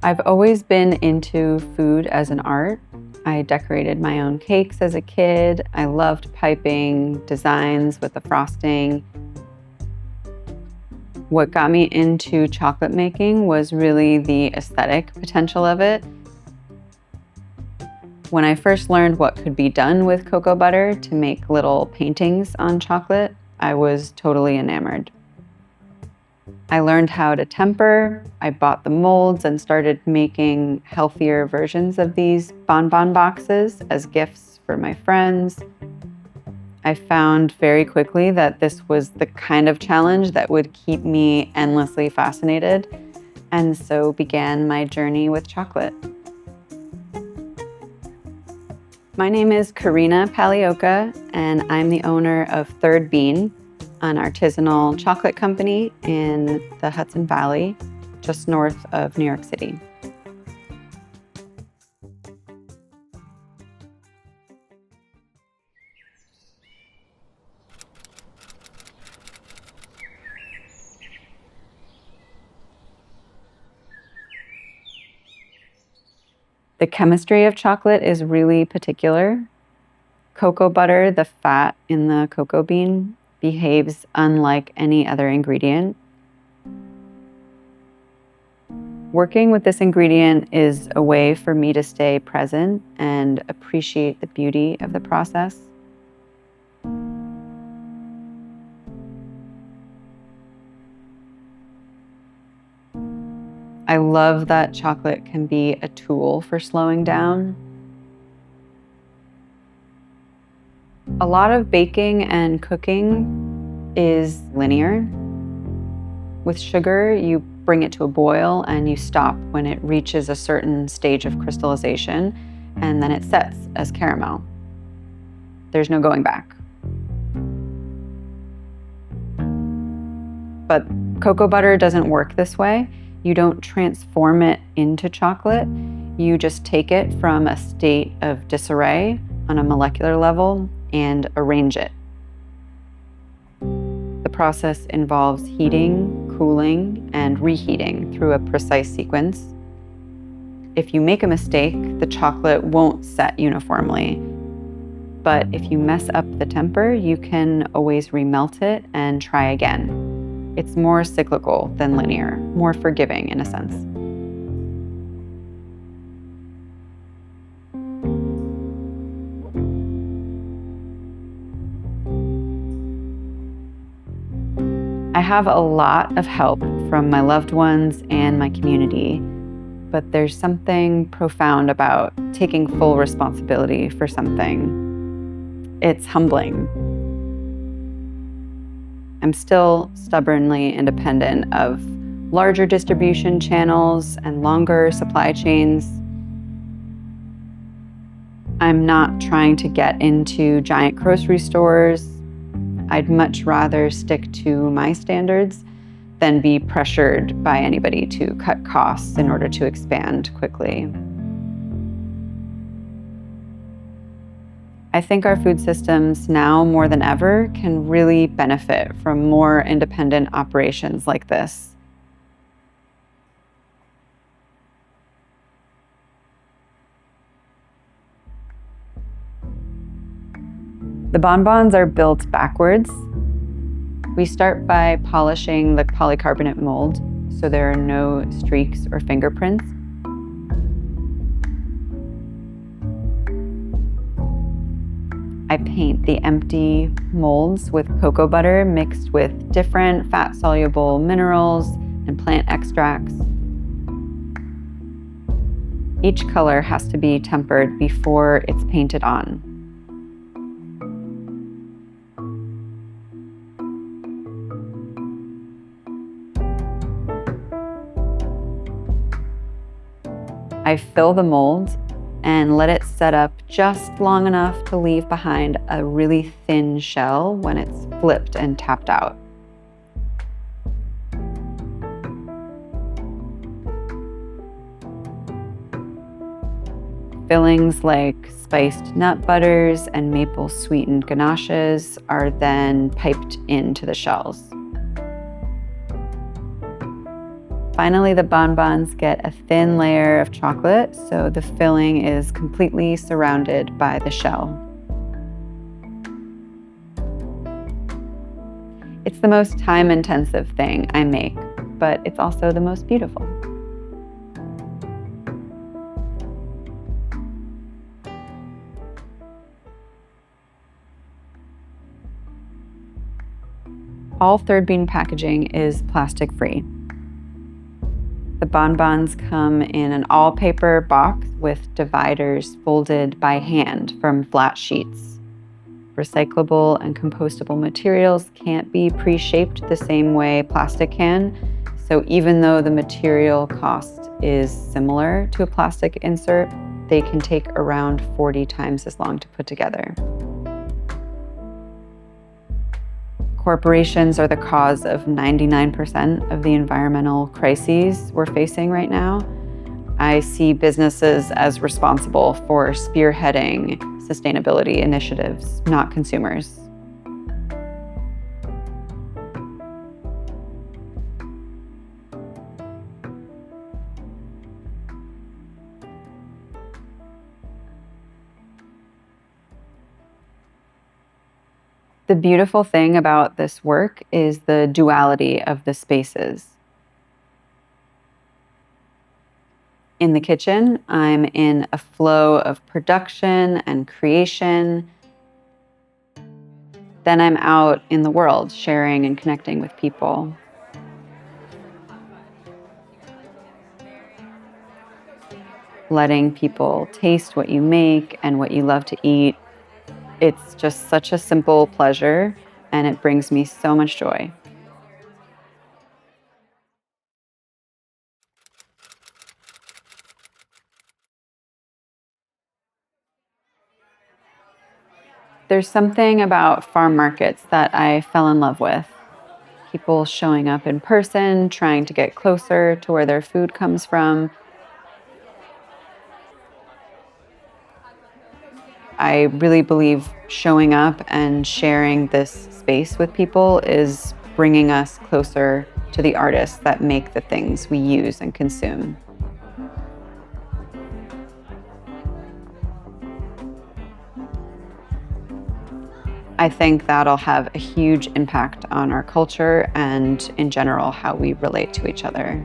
I've always been into food as an art. I decorated my own cakes as a kid. I loved piping designs with the frosting. What got me into chocolate making was really the aesthetic potential of it. When I first learned what could be done with cocoa butter to make little paintings on chocolate, I was totally enamored. I learned how to temper. I bought the molds and started making healthier versions of these bonbon boxes as gifts for my friends. I found very quickly that this was the kind of challenge that would keep me endlessly fascinated, and so began my journey with chocolate. My name is Carina Paliocha, and I'm the owner of Third Bean, an artisanal chocolate company in the Hudson Valley, just north of New York City. The chemistry of chocolate is really particular. Cocoa butter, the fat in the cocoa bean, behaves unlike any other ingredient. Working with this ingredient is a way for me to stay present and appreciate the beauty of the process. I love that chocolate can be a tool for slowing down. A lot of baking and cooking is linear. With sugar, you bring it to a boil and you stop when it reaches a certain stage of crystallization, and then it sets as caramel. There's no going back. But cocoa butter doesn't work this way. You don't transform it into chocolate. You just take it from a state of disarray on a molecular level and arrange it. The process involves heating, cooling, and reheating through a precise sequence. If you make a mistake, the chocolate won't set uniformly. But if you mess up the temper, you can always remelt it and try again. It's more cyclical than linear, more forgiving in a sense. I have a lot of help from my loved ones and my community, but there's something profound about taking full responsibility for something. It's humbling. I'm still stubbornly independent of larger distribution channels and longer supply chains. I'm not trying to get into giant grocery stores. I'd much rather stick to my standards than be pressured by anybody to cut costs in order to expand quickly. I think our food systems now more than ever can really benefit from more independent operations like this. The bonbons are built backwards. We start by polishing the polycarbonate mold so there are no streaks or fingerprints. I paint the empty molds with cocoa butter mixed with different fat-soluble minerals and plant extracts. Each color has to be tempered before it's painted on. I fill the mold and let it set up just long enough to leave behind a really thin shell when it's flipped and tapped out. Fillings like spiced nut butters and maple sweetened ganaches are then piped into the shells. Finally, the bonbons get a thin layer of chocolate, so the filling is completely surrounded by the shell. It's the most time-intensive thing I make, but it's also the most beautiful. All third bean packaging is plastic-free. The bonbons come in an all-paper box with dividers folded by hand from flat sheets. Recyclable and compostable materials can't be pre-shaped the same way plastic can, so even though the material cost is similar to a plastic insert, they can take around 40 times as long to put together. Corporations are the cause of 99% of the environmental crises we're facing right now. I see businesses as responsible for spearheading sustainability initiatives, not consumers. The beautiful thing about this work is the duality of the spaces. In the kitchen, I'm in a flow of production and creation. Then I'm out in the world, sharing and connecting with people. Letting people taste what you make and what you love to eat. It's just such a simple pleasure, and it brings me so much joy. There's something about farm markets that I fell in love with. People showing up in person, trying to get closer to where their food comes from. I really believe showing up and sharing this space with people is bringing us closer to the artists that make the things we use and consume. I think that'll have a huge impact on our culture and, in general, how we relate to each other.